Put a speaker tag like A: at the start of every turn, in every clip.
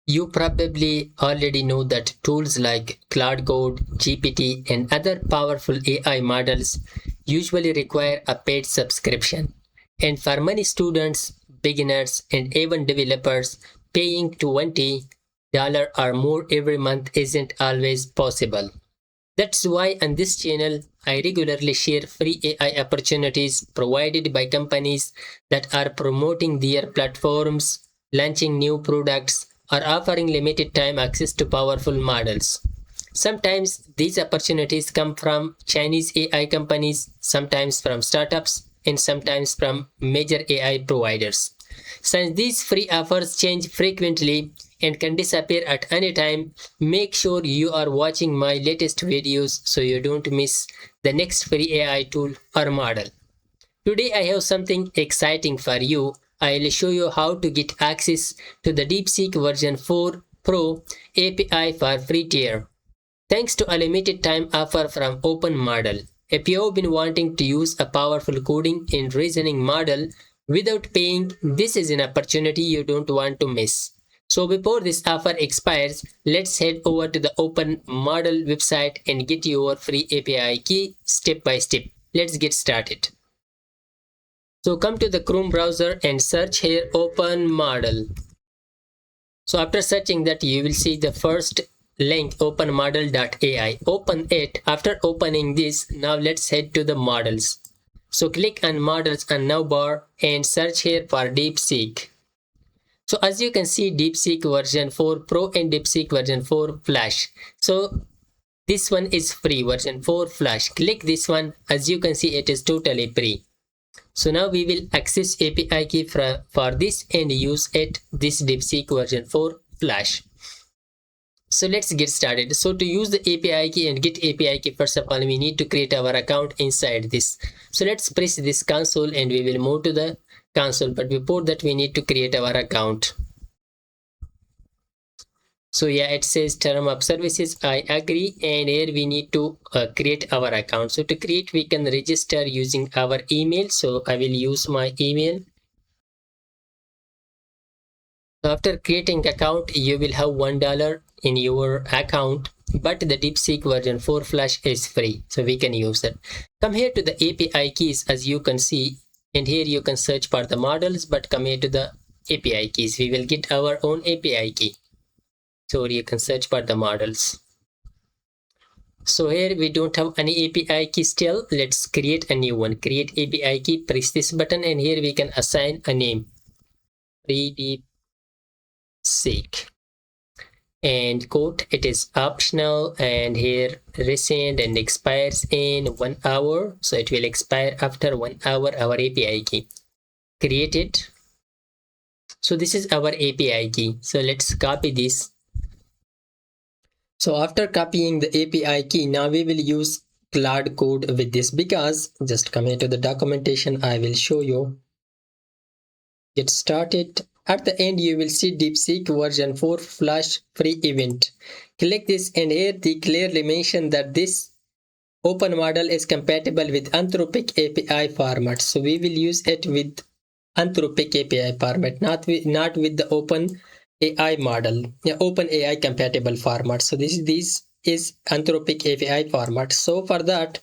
A: You probably already know that tools like Claude Code, GPT, and other powerful AI models usually require a paid subscription. And for many students, beginners, and even developers, paying $20 or more every month isn't always possible. That's why on this channel, I regularly share free AI opportunities provided by companies that are promoting their platforms, launching new products, or offering limited time access to powerful models. Sometimes these opportunities come from Chinese AI companies, sometimes from startups, and sometimes from major AI providers. Since these free offers change frequently and can disappear at any time, make sure you are watching my latest videos so you don't miss the next free AI tool or model. Today I have something exciting for you. I'll show you how to get access to the DeepSeek version 4 Pro API for free tier, thanks to a limited time offer from OpenModel. If you have been wanting to use a powerful coding and reasoning model without paying, this is an opportunity you don't want to miss. So before this offer expires, let's head over to the OpenModel website and get your free API key step by step. Let's get started. So come to the Chrome browser and search here OpenModel. So after searching that, you will see the first link openmodel.ai. Open it. After opening this, now let's head to the models. So click on models on now bar and search here for DeepSeek. So as you can see, DeepSeek version 4 Pro and DeepSeek version 4 Flash. So this one is free, version 4 Flash. Click this one. As you can see, it is totally free. So now we will access API key for this and use this DeepSeek version 4 Flash. So let's get started. So to use the API key and get API key, first of all, we need to create our account inside this. So let's press this console and we will move to the console. But before that, we need to create our account. So yeah, it says term of services. I agree. And here we need to create our account. So to create, we can register using our email. So I will use my email. After creating account, you will have $1 in your account, but the DeepSeek version 4 Flash is free, so we can use it. Come here to the API keys, as you can see, and here you can search for the models, but come here to the API keys. We will get our own API key. So you can search for the models. So here we don't have any API key still. Let's create a new one. Create API key, press this button, and here we can assign a name. Free DeepSeek. And quote, it is optional, and here recent and expires in 1 hour, so it will expire after 1 hour. Our API key, create it. So this is our API key, so let's copy this. So after copying the API key, now we will use Claude Code with this, because just come here to the documentation. I will show you. Get started. At the end, you will see DeepSeek version 4 Flash free event. Click this, and here they clearly mention that this OpenModel is compatible with Anthropic API format. So we will use it with Anthropic API format, not with the OpenAI model, OpenAI compatible format. So this is Anthropic API format. So for that,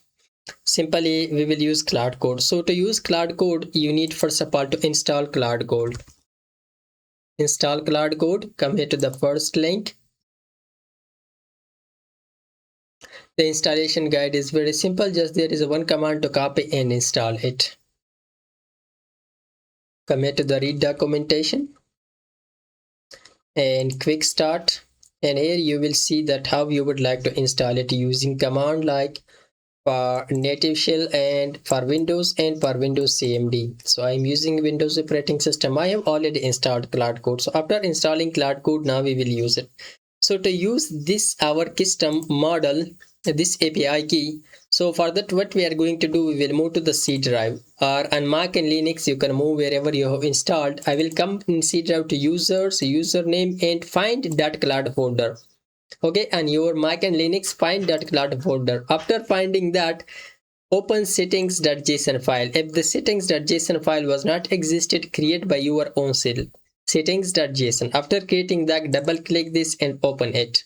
A: simply we will use Claude Code. So to use Claude Code, you need first of all to install Claude Code. Install Claude Code. Come here to the first link. The installation guide is very simple. Just there is one command to copy and install it. Come here to the read documentation and quick start. And here you will see that how you would like to install it using command like for native shell and for Windows and for Windows CMD. So I'm using Windows operating system. I have already installed Claude Code. So after installing Claude Code, now we will use it. So to use this our custom model, this API key, so for that what we are going to do, we will move to the C drive, or on Mac and Linux you can move wherever you have installed. I will come in C drive to users, username, and find .claude folder. Okay, and your Mac and Linux, find .claude folder. After finding that, open settings.json file. If the settings.json file was not existed, create by your own self. settings.json. After creating that, double click this and open it.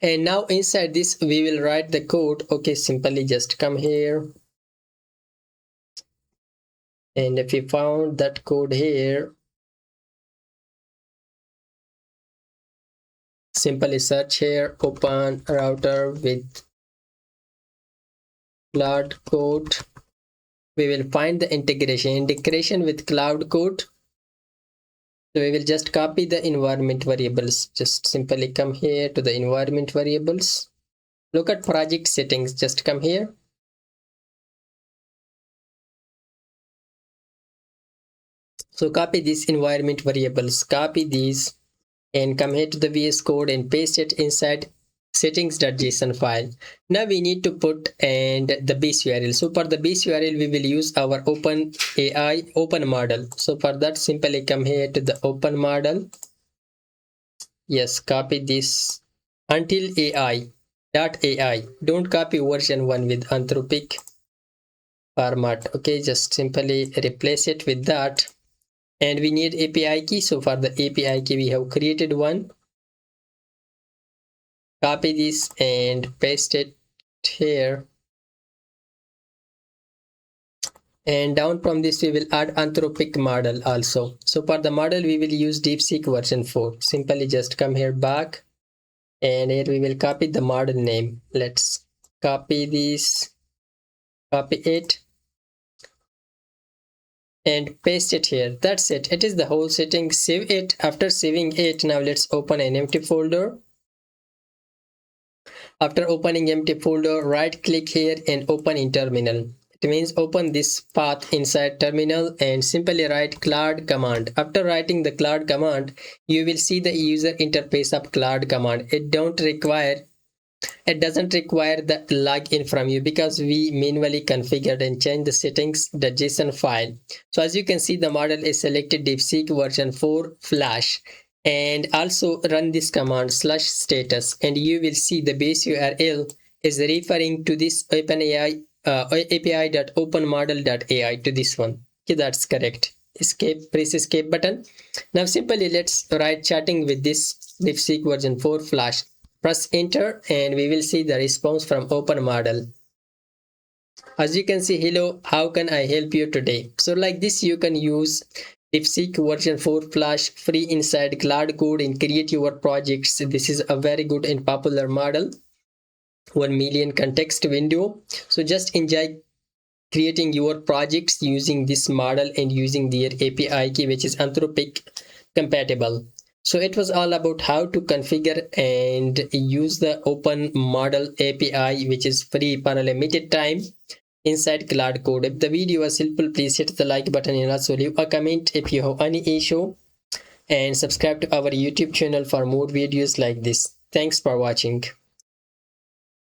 A: And now inside this we will write the code. Okay, simply just come here, and if you found that code here, simply search here open router with Claude Code. We will find the integration with Claude Code. So we will just copy the environment variables. Just simply come here to the environment variables. Look at project settings. Just come here. So copy these environment variables. Copy these and come here to the VS Code and paste it inside settings.json file. Now we need to put and the base URL. So for the base URL we will use our OpenModel. So for that, simply come here to the OpenModel. Yes, copy this until AI.ai. Don't copy version 1 with Anthropic format. Okay, just simply replace it with that. And we need API key. So for the API key we have created one. Copy this and paste it here. And down from this we will add Anthropic model also. So for the model we will use DeepSeek version 4. Simply just come here back, and here we will copy the model name. Let's copy this, copy it and paste it here. That's it. It is the whole setting. Save it. After saving it, now let's open an empty folder. After opening empty folder, right click here and open in terminal. It means open this path inside terminal and simply write Claude command. After writing the Claude command, you will see the user interface of Claude command. It doesn't require the login from you because we manually configured and changed the settings.json file. So as you can see, the model is selected DeepSeek version 4 Flash. And also run this command /status, and you will see the base URL is referring to this OpenAI api.openmodel.ai to this one. Okay, that's correct. Escape, press escape button. Now simply let's write chatting with this DeepSeek version 4 Flash. Press enter and we will see the response from OpenModel. As you can see, hello, how can I help you today? So like this you can use DeepSeek version 4 Flash free inside Claude Code and create your projects. This is a very good and popular model. 1 million context window. So just enjoy creating your projects using this model and using their API key, which is Anthropic compatible. So it was all about how to configure and use the OpenModel API, which is free for a limited time inside Claude Code. If the video was helpful, please hit the like button and also leave a comment if you have any issue, and subscribe to our YouTube channel for more videos like this. Thanks for watching.